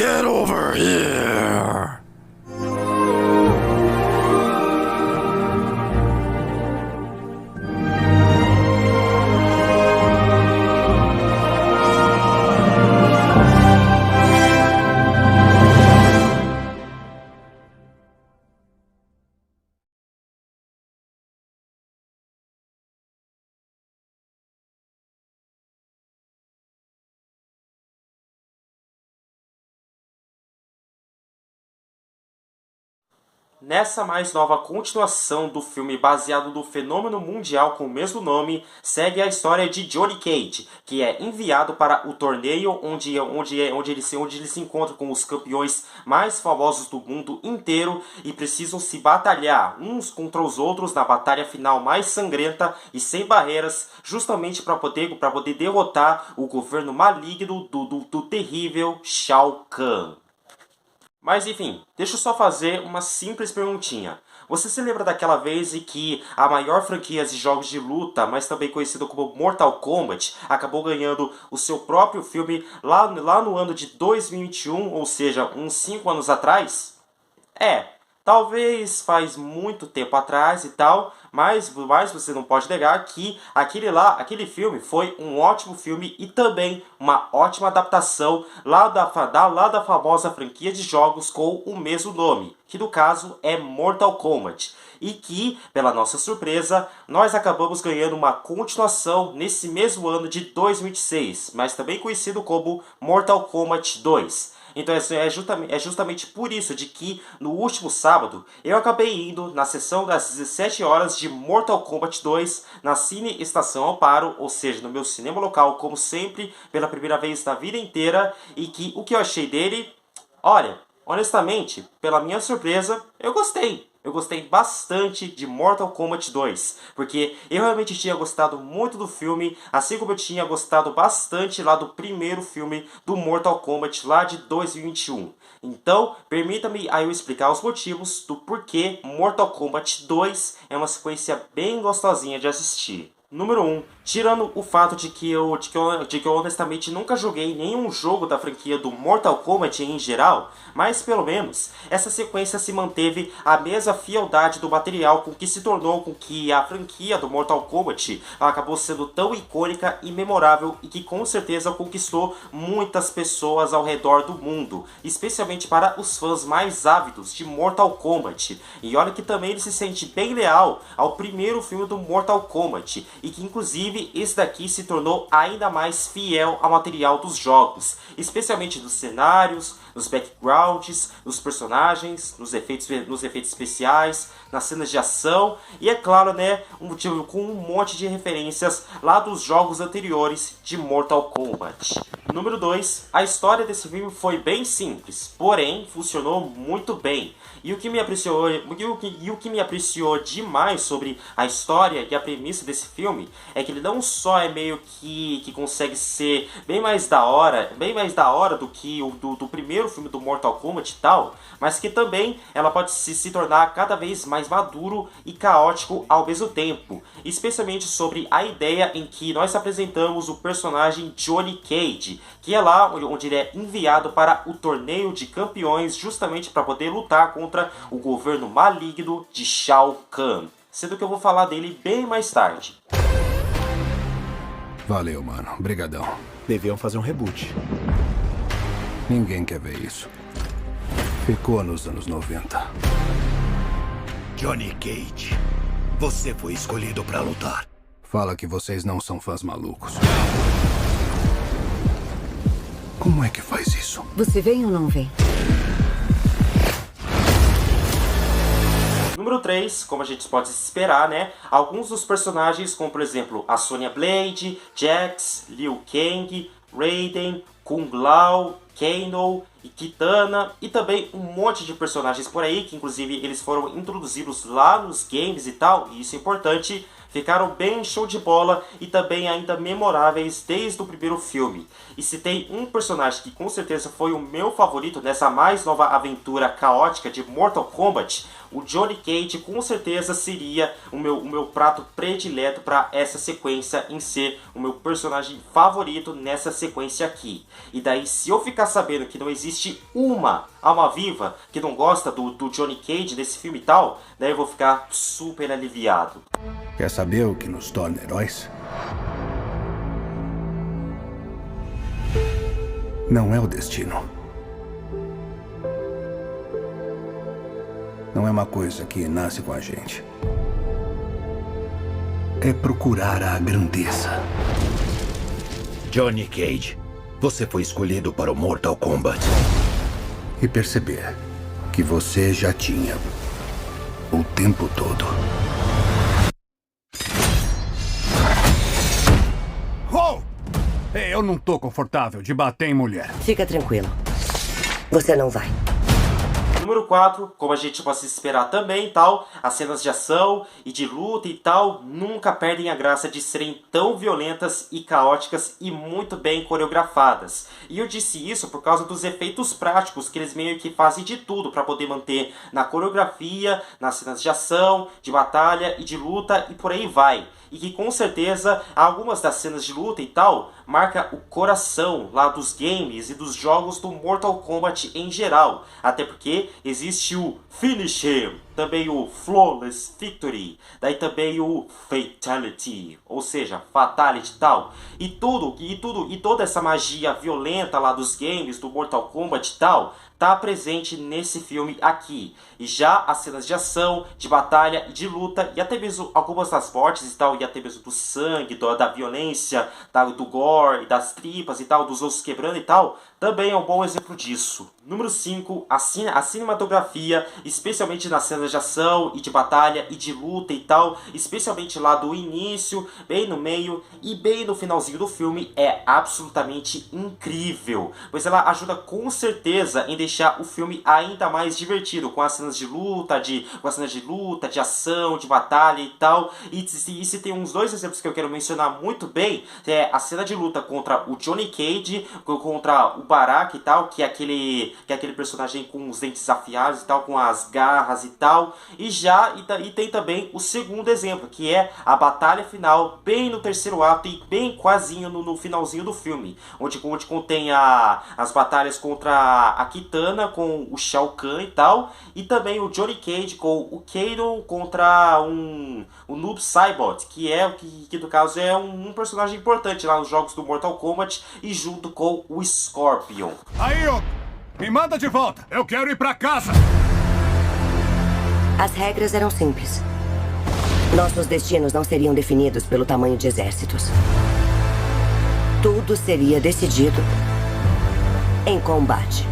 Get over here! Nessa mais nova continuação do filme baseado no fenômeno mundial com o mesmo nome, segue a história de Johnny Cage, que é enviado para o torneio onde ele se encontra com os campeões mais famosos do mundo inteiro e precisam se batalhar uns contra os outros na batalha final mais sangrenta e sem barreiras, justamente para poder derrotar o governo maligno do terrível Shao Kahn. Mas enfim, deixa eu só fazer uma simples perguntinha. Você se lembra daquela vez em que a maior franquia de jogos de luta, mas também conhecido como Mortal Kombat, acabou ganhando o seu próprio filme lá no ano de 2021, ou seja, uns 5 anos atrás? Talvez faz muito tempo atrás e tal, mas você não pode negar que aquele filme foi um ótimo filme e também uma ótima adaptação lá da famosa franquia de jogos com o mesmo nome, que no caso é Mortal Kombat. E que, pela nossa surpresa, nós acabamos ganhando uma continuação nesse mesmo ano de 2026, mas também conhecido como Mortal Kombat 2. Então é justamente por isso de que no último sábado eu acabei indo na sessão das 17 horas de Mortal Kombat 2 na Cine Estação Amparo, ou seja, no meu cinema local, como sempre, pela primeira vez na vida inteira, e que o que eu achei dele, olha, honestamente, pela minha surpresa, eu gostei. Eu gostei bastante de Mortal Kombat 2, porque eu realmente tinha gostado muito do filme, assim como eu tinha gostado bastante lá do primeiro filme do Mortal Kombat lá de 2021. Então, permita-me aí eu explicar os motivos do porquê Mortal Kombat 2 é uma sequência bem gostosinha de assistir. Número 1. Tirando o fato de que eu honestamente nunca joguei nenhum jogo da franquia do Mortal Kombat em geral, mas pelo menos essa sequência se manteve a mesma fieldade do material com que a franquia do Mortal Kombat acabou sendo tão icônica e memorável e que com certeza conquistou muitas pessoas ao redor do mundo, especialmente para os fãs mais ávidos de Mortal Kombat. E olha que também ele se sente bem leal ao primeiro filme do Mortal Kombat, e que inclusive esse daqui se tornou ainda mais fiel ao material dos jogos, especialmente nos cenários, nos backgrounds, nos personagens, nos efeitos especiais, nas cenas de ação e é claro, né, com um monte de referências lá dos jogos anteriores de Mortal Kombat. Número 2. A história desse filme foi bem simples, porém funcionou muito bem. E o que me apreciou demais sobre a história e a premissa desse filme é que ele não só é meio que consegue ser bem mais da hora do que o do primeiro filme do Mortal Kombat e tal, mas que também ela pode se tornar cada vez mais maduro e caótico ao mesmo tempo, especialmente sobre a ideia em que nós apresentamos o personagem Johnny Cage, que é lá onde ele é enviado para o torneio de campeões justamente para poder lutar contra o governo maligno de Shao Kahn, sendo que eu vou falar dele bem mais tarde. Valeu, mano. Brigadão. Deviam fazer um reboot. Ninguém quer ver isso. Ficou nos anos 90. Johnny Cage, você foi escolhido pra lutar. Fala que vocês não são fãs malucos. Como é que faz isso? Você vem ou não vem? Número 3, como a gente pode esperar, né? Alguns dos personagens, como por exemplo a Sonya Blade, Jax, Liu Kang, Raiden, Kung Lao, Kano e Kitana e também um monte de personagens por aí que inclusive eles foram introduzidos lá nos games e tal, e isso é importante, ficaram bem show de bola e também ainda memoráveis desde o primeiro filme. E se tem um personagem que com certeza foi o meu favorito nessa mais nova aventura caótica de Mortal Kombat, o Johnny Cage com certeza seria o meu prato predileto para essa sequência em ser o meu personagem favorito nessa sequência aqui. E daí, se eu ficar sabendo que não existe existe uma alma viva que não gosta do Johnny Cage desse filme e tal, daí eu vou ficar super aliviado. Quer saber o que nos torna heróis? Não é o destino. Não é uma coisa que nasce com a gente. É procurar a grandeza. Johnny Cage, você foi escolhido para o Mortal Kombat. E perceber que você já tinha o tempo todo. Oh! Eu não tô confortável de bater em mulher. Fica tranquilo. Você não vai. Número 4, como a gente pode se esperar também e tal, as cenas de ação e de luta e tal nunca perdem a graça de serem tão violentas e caóticas e muito bem coreografadas. E eu disse isso por causa dos efeitos práticos, que eles meio que fazem de tudo para poder manter na coreografia, nas cenas de ação, de batalha e de luta e por aí vai. E que com certeza algumas das cenas de luta e tal marca o coração lá dos games e dos jogos do Mortal Kombat em geral. Até porque existe o Finish Him, também o Flawless Victory, daí também o Fatality, ou seja, Fatality e tal. E toda essa magia violenta lá dos games do Mortal Kombat e tal tá presente nesse filme aqui. E já as cenas de ação, de batalha e de luta, e até mesmo algumas das mortes e tal, e até mesmo do sangue, da violência, do gore, das tripas e tal, dos ossos quebrando e tal, também é um bom exemplo disso. Número 5, a cinematografia, especialmente nas cenas de ação e de batalha e de luta e tal, especialmente lá do início, bem no meio e bem no finalzinho do filme, é absolutamente incrível, pois ela ajuda com certeza em deixar o filme ainda mais divertido, com as cenas de luta, de ação, de batalha e tal. E se tem uns dois exemplos que eu quero mencionar muito bem, é a cena de luta contra o Johnny Cage, contra o Baraka e tal, que é aquele personagem com os dentes afiados e tal, com as garras e tal. E tem também o segundo exemplo, que é a batalha final, bem no terceiro ato e bem quasinho no finalzinho do filme, onde contém as batalhas contra a Kitana, com o Shao Kahn e tal, e também o Johnny Cage com o Kano contra o Noob Saibot, que no caso é um personagem importante lá nos jogos do Mortal Kombat, e junto com o Scorpion. Aí, ô! Me manda de volta! Eu quero ir pra casa! As regras eram simples. Nossos destinos não seriam definidos pelo tamanho de exércitos. Tudo seria decidido em combate.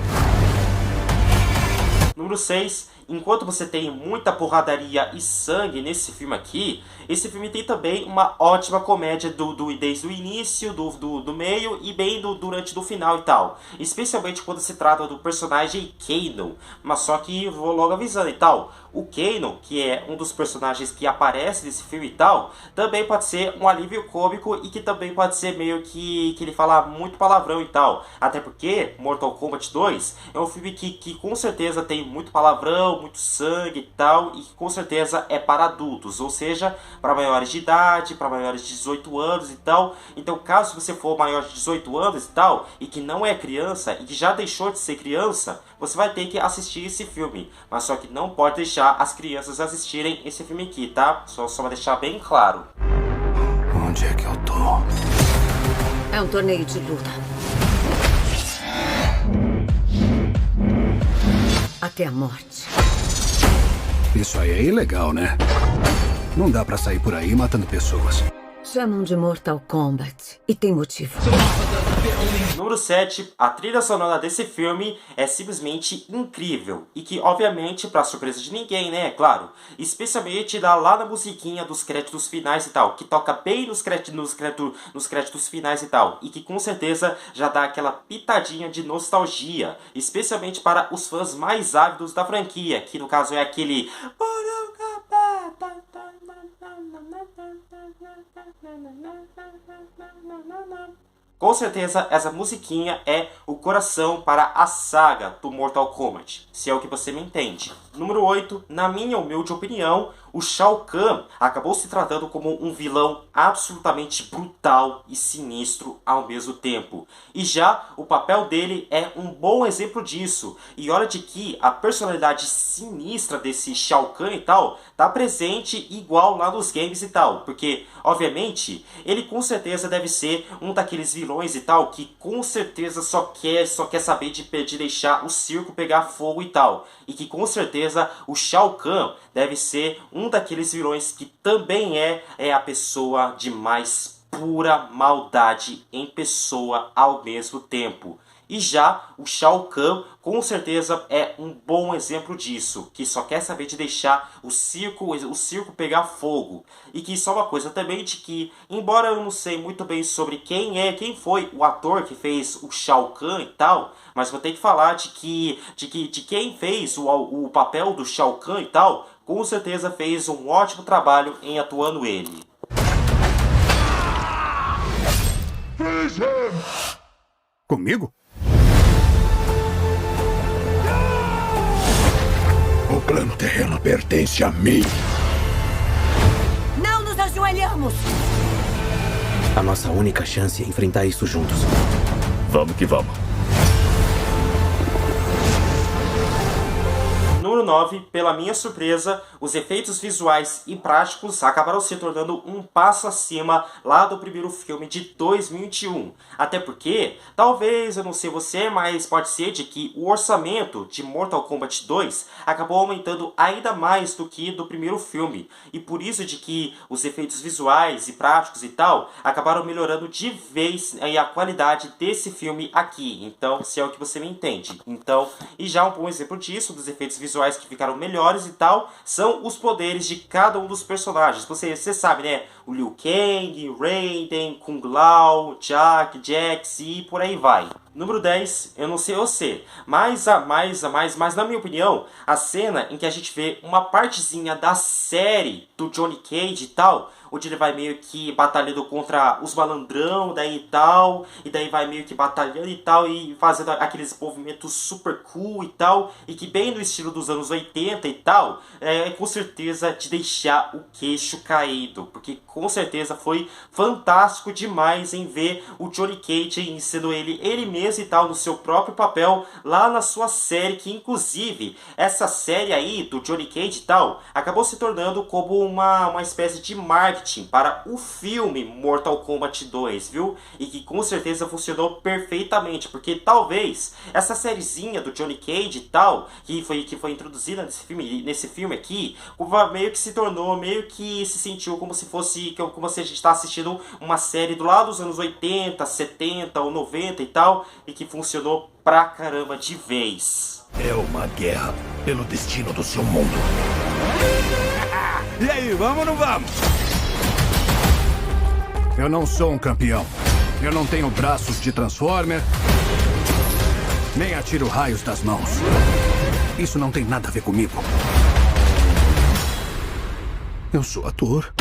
Número 6, enquanto você tem muita porradaria e sangue nesse filme aqui, esse filme tem também uma ótima comédia desde o início, do meio e bem durante do final e tal. Especialmente quando se trata do personagem Kano. Mas só que vou logo avisando e tal. O Kano, que é um dos personagens que aparece nesse filme e tal, também pode ser um alívio cômico e que também pode ser meio que ele fala muito palavrão e tal. Até porque Mortal Kombat 2 é um filme que com certeza tem muito palavrão, muito sangue e tal, e que com certeza é para adultos, ou seja, para maiores de idade, para maiores de 18 anos e tal. Então, caso você for maior de 18 anos e tal, e que não é criança, e que já deixou de ser criança, você vai ter que assistir esse filme. Mas só que não pode deixar as crianças assistirem esse filme aqui, tá? Só pra deixar bem claro. Onde é que eu tô? É um torneio de luta. Até a morte. Isso aí é ilegal, né? Não dá pra sair por aí matando pessoas. Chamam de Mortal Kombat. E tem motivo. Número 7, a trilha sonora desse filme é simplesmente incrível. E que, obviamente, pra surpresa de ninguém, né? Claro. Especialmente lá na musiquinha dos créditos finais e tal. Que toca bem nos créditos finais e tal. E que com certeza já dá aquela pitadinha de nostalgia. Especialmente para os fãs mais ávidos da franquia. Que no caso é aquele... Com certeza, essa musiquinha é o coração para a saga do Mortal Kombat, se é o que você me entende. Número 8, na minha humilde opinião, o Shao Kahn acabou se tratando como um vilão absolutamente brutal e sinistro ao mesmo tempo. E já o papel dele é um bom exemplo disso. E olha de que a personalidade sinistra desse Shao Kahn e tal tá presente igual lá nos games e tal. Porque, obviamente, ele com certeza deve ser um daqueles vilões e tal que com certeza só quer saber de deixar o circo pegar fogo e tal. E que com certeza o Shao Kahn deve ser um daqueles vilões que também é a pessoa de mais pura maldade em pessoa ao mesmo tempo. E já o Shao Kahn com certeza é um bom exemplo disso, que só quer saber de deixar o circo pegar fogo. E que só uma coisa também de que, embora eu não sei muito bem sobre quem foi o ator que fez o Shao Kahn e tal, mas vou ter que falar de quem fez o papel do Shao Kahn e tal, com certeza fez um ótimo trabalho em atuando ele. Comigo? O plano terreno pertence a mim. Não nos ajoelhamos! A nossa única chance é enfrentar isso juntos. Vamos que vamos. Número 9, pela minha surpresa, os efeitos visuais e práticos acabaram se tornando um passo acima lá do primeiro filme de 2021. Até porque, talvez, eu não sei você, mas pode ser de que o orçamento de Mortal Kombat 2 acabou aumentando ainda mais do que do primeiro filme. E por isso de que os efeitos visuais e práticos e tal acabaram melhorando de vez a qualidade desse filme aqui. Então, se é o que você me entende. Então, e já um bom exemplo disso, dos efeitos visuais que ficaram melhores e tal, são os poderes de cada um dos personagens. Você sabe, né? O Liu Kang, Raiden, Kung Lao, Jax e por aí vai. Número 10, eu não sei você, mas na minha opinião, a cena em que a gente vê uma partezinha da série do Johnny Cage e tal, onde ele vai meio que batalhando contra os malandrão daí e tal, e daí vai meio que batalhando e tal, e fazendo aqueles movimentos super cool e tal, e que bem no estilo dos anos 80 e tal, é com certeza de deixar o queixo caído, porque com certeza foi fantástico demais em ver o Johnny Cage sendo ele mesmo e tal, no seu próprio papel, lá na sua série, que inclusive, essa série aí do Johnny Cage e tal, acabou se tornando como uma espécie de marketing para o filme Mortal Kombat 2, viu? E que com certeza funcionou perfeitamente, porque talvez essa sériezinha do Johnny Cage e tal, que foi introduzida nesse filme aqui, meio que se tornou, meio que se sentiu como se a gente está assistindo uma série do lado dos anos 80, 70 ou 90 e tal, e que funcionou pra caramba de vez. É uma guerra pelo destino do seu mundo. E aí, vamos ou não vamos? Eu não sou um campeão. Eu não tenho braços de Transformer, nem atiro raios das mãos. Isso não tem nada a ver comigo. Eu sou ator.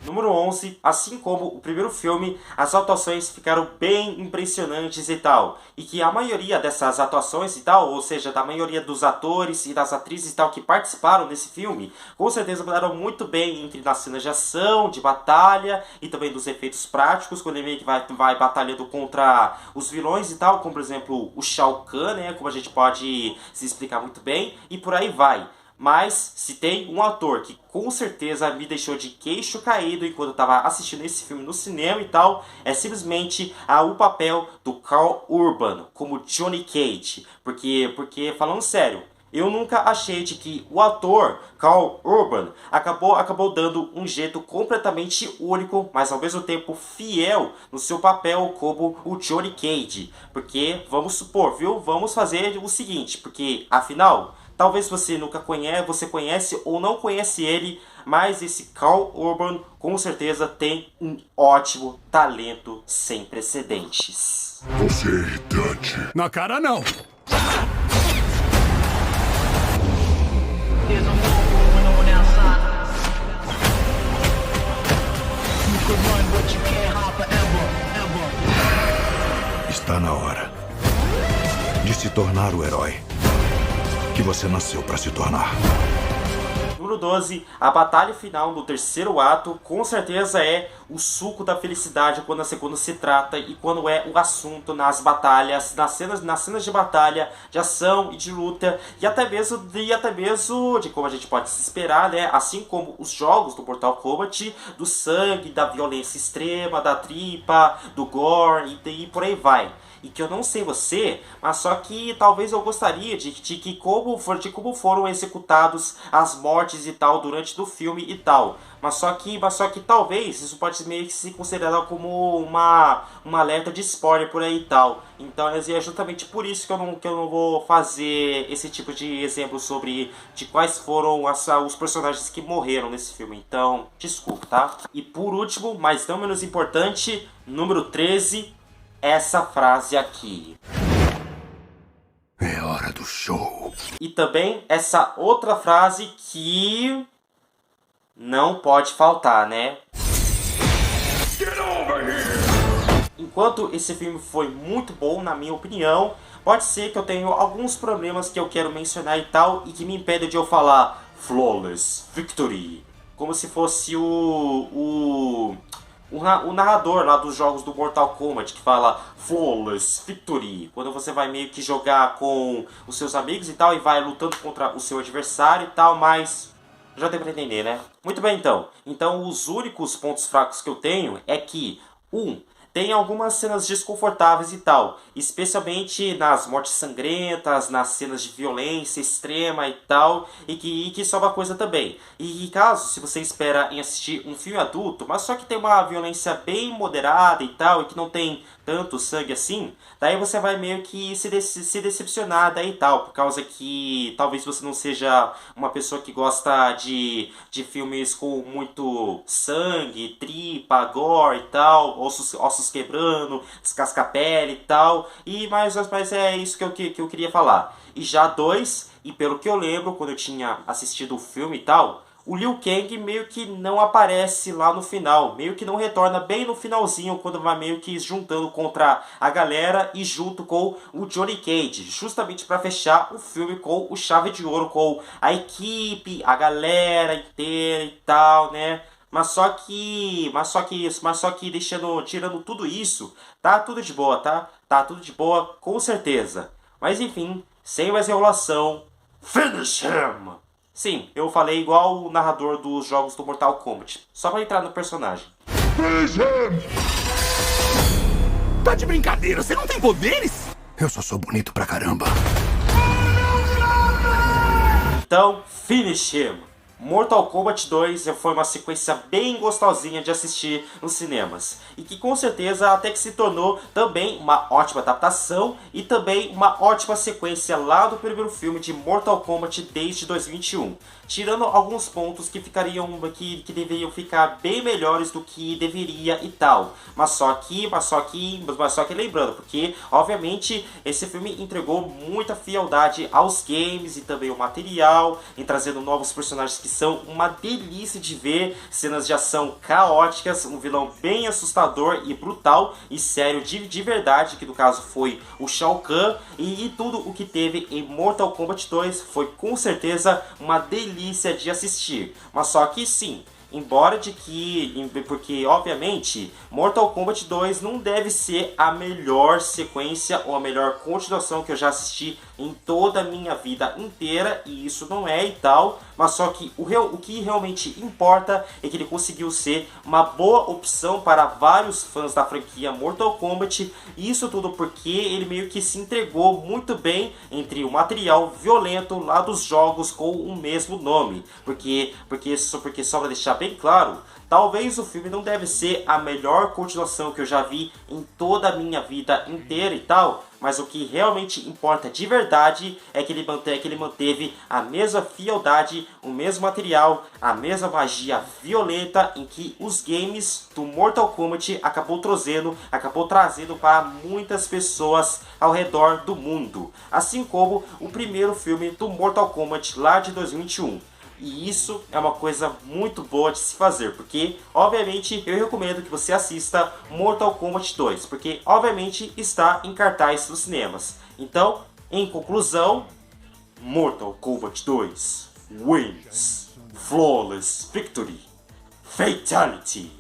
Número 11, assim como o primeiro filme, as atuações ficaram bem impressionantes e tal. E que a maioria dessas atuações e tal, ou seja, da maioria dos atores e das atrizes e tal que participaram desse filme, com certeza mandaram muito bem entre nas cenas de ação, de batalha e também dos efeitos práticos, quando ele meio que vai batalhando contra os vilões e tal, como por exemplo o Shao Kahn, né, como a gente pode se explicar muito bem, e por aí vai. Mas se tem um ator que com certeza me deixou de queixo caído enquanto eu estava assistindo esse filme no cinema e tal, é simplesmente o papel do Karl Urban como Johnny Cage. Porque falando sério, eu nunca achei de que o ator Karl Urban acabou dando um jeito completamente único, mas ao mesmo tempo fiel no seu papel como o Johnny Cage. Porque, vamos supor, viu? Vamos fazer o seguinte, porque afinal, talvez você conhece ou não conhece ele, mas esse Karl Urban com certeza tem um ótimo talento sem precedentes. Você é irritante. Na cara, não. Está na hora de se tornar o herói que você nasceu para se tornar. Número 12, a batalha final do terceiro ato com certeza é o suco da felicidade quando se trata e quando é o assunto nas batalhas, nas cenas de batalha, de ação e de luta e até mesmo de como a gente pode se esperar, né? Assim como os jogos do Mortal Kombat, do sangue, da violência extrema, da tripa, do gore e por aí vai. E que eu não sei você, mas só que talvez eu gostaria de como foram executados as mortes e tal durante do filme e tal. Mas só que talvez isso pode meio que se considerar como uma alerta de spoiler por aí e tal. Então é justamente por isso que eu não vou fazer esse tipo de exemplo sobre de quais foram os personagens que morreram nesse filme. Então, desculpa, tá? E por último, mas não menos importante, número 13... essa frase aqui. É hora do show. E também essa outra frase que não pode faltar, né? Get over here! Enquanto esse filme foi muito bom, na minha opinião, pode ser que eu tenha alguns problemas que eu quero mencionar e tal, e que me impedem de eu falar Flawless Victory. Como se fosse o narrador lá dos jogos do Mortal Kombat que fala Flawless Victory, quando você vai meio que jogar com os seus amigos e tal e vai lutando contra o seu adversário e tal, mas já deu pra entender, né? Muito bem, então os únicos pontos fracos que eu tenho é que tem algumas cenas desconfortáveis e tal, especialmente nas mortes sangrentas, nas cenas de violência extrema e tal, e que isso é uma coisa também. E caso, se você espera em assistir um filme adulto, mas só que tem uma violência bem moderada e tal, e que não tem tanto sangue assim, daí você vai meio que se decepcionar daí e tal, por causa que talvez você não seja uma pessoa que gosta de filmes com muito sangue, tripa, gore e tal, ossos quebrando, descasca-pele e tal, mas é isso que eu queria falar. E já 2, e pelo que eu lembro, quando eu tinha assistido o filme e tal, o Liu Kang meio que não aparece lá no final, meio que não retorna bem no finalzinho, quando vai meio que juntando contra a galera e junto com o Johnny Cage, justamente para fechar o filme com o chave de ouro, com a equipe, a galera inteira e tal, né? Mas só que tirando tudo isso, tá tudo de boa, tá? Tá tudo de boa, com certeza. Mas enfim, sem mais enrolação, finish him! Sim, eu falei igual o narrador dos jogos do Mortal Kombat, só pra entrar no personagem. Finish him! Tá de brincadeira, você não tem poderes? Eu só sou bonito pra caramba. Então, finish him! Mortal Kombat 2 foi uma sequência bem gostosinha de assistir nos cinemas, e que com certeza até que se tornou também uma ótima adaptação e também uma ótima sequência lá do primeiro filme de Mortal Kombat desde 2021, tirando alguns pontos que deveriam ficar bem melhores do que deveria e tal, mas só que lembrando, porque obviamente esse filme entregou muita fialdade aos games e também o material, em trazendo novos personagens que são uma delícia de ver, cenas de ação caóticas, um vilão bem assustador e brutal e sério de verdade, que no caso foi o Shao Kahn, e tudo o que teve em Mortal Kombat 2 foi com certeza uma delícia de assistir. Mas só que sim, porque obviamente Mortal Kombat 2 não deve ser a melhor sequência ou a melhor continuação que eu já assisti em toda a minha vida inteira, e isso não é e tal, mas só que o que realmente importa é que ele conseguiu ser uma boa opção para vários fãs da franquia Mortal Kombat, e isso tudo porque ele meio que se entregou muito bem entre o material violento lá dos jogos com o mesmo nome, porque só para deixar bem claro, talvez o filme não deve ser a melhor continuação que eu já vi em toda a minha vida inteira e tal, mas o que realmente importa de verdade é que ele manteve a mesma fieldade, o mesmo material, a mesma magia violenta em que os games do Mortal Kombat acabou trazendo para muitas pessoas ao redor do mundo, assim como o primeiro filme do Mortal Kombat lá de 2021. E isso é uma coisa muito boa de se fazer, porque obviamente eu recomendo que você assista Mortal Kombat 2, porque obviamente está em cartaz nos cinemas. Então, em conclusão, Mortal Kombat 2 wins. Flawless victory. Fatality.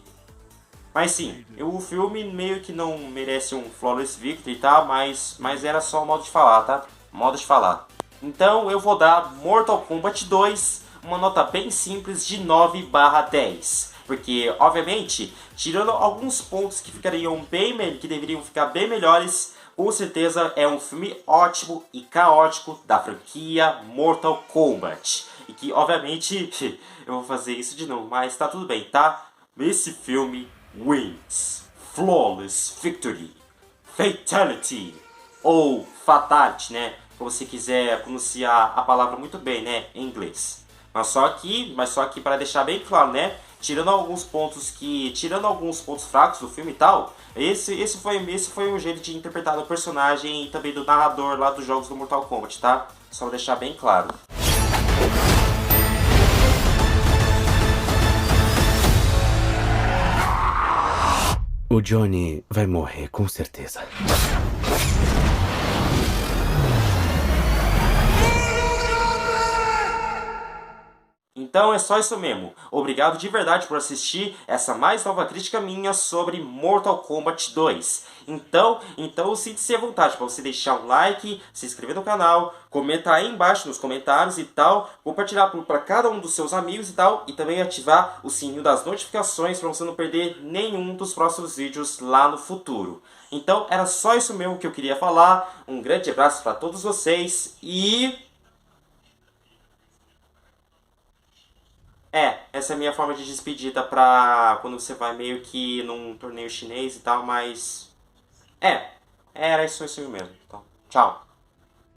Mas sim, o filme meio que não merece um Flawless Victory, tá? Mas era só um modo de falar, tá? Modo de falar. Então eu vou dar Mortal Kombat 2 uma nota bem simples de 9/10. Porque, obviamente, tirando alguns pontos que que deveriam ficar bem melhores, com certeza é um filme ótimo e caótico da franquia Mortal Kombat. E que, obviamente, eu vou fazer isso de novo, mas tá tudo bem, tá? Esse filme wins. Flawless victory. Fatality. Ou fatality, né? Como você quiser pronunciar a palavra muito bem, né? Em inglês. Mas só que para deixar bem claro, né? Tirando alguns pontos fracos do filme e tal, esse foi um jeito de interpretar o personagem e também do narrador lá dos jogos do Mortal Kombat, tá? Só pra deixar bem claro. O Johnny vai morrer, com certeza. Então é só isso mesmo. Obrigado de verdade por assistir essa mais nova crítica minha sobre Mortal Kombat 2. Então sinta-se à vontade para você deixar um like, se inscrever no canal, comentar aí embaixo nos comentários e tal, compartilhar para cada um dos seus amigos e tal, e também ativar o sininho das notificações para você não perder nenhum dos próximos vídeos lá no futuro. Então era só isso mesmo que eu queria falar. Um grande abraço para todos vocês e... essa é a minha forma de despedida pra quando você vai meio que num torneio chinês e tal, mas... era isso mesmo. Então, tchau.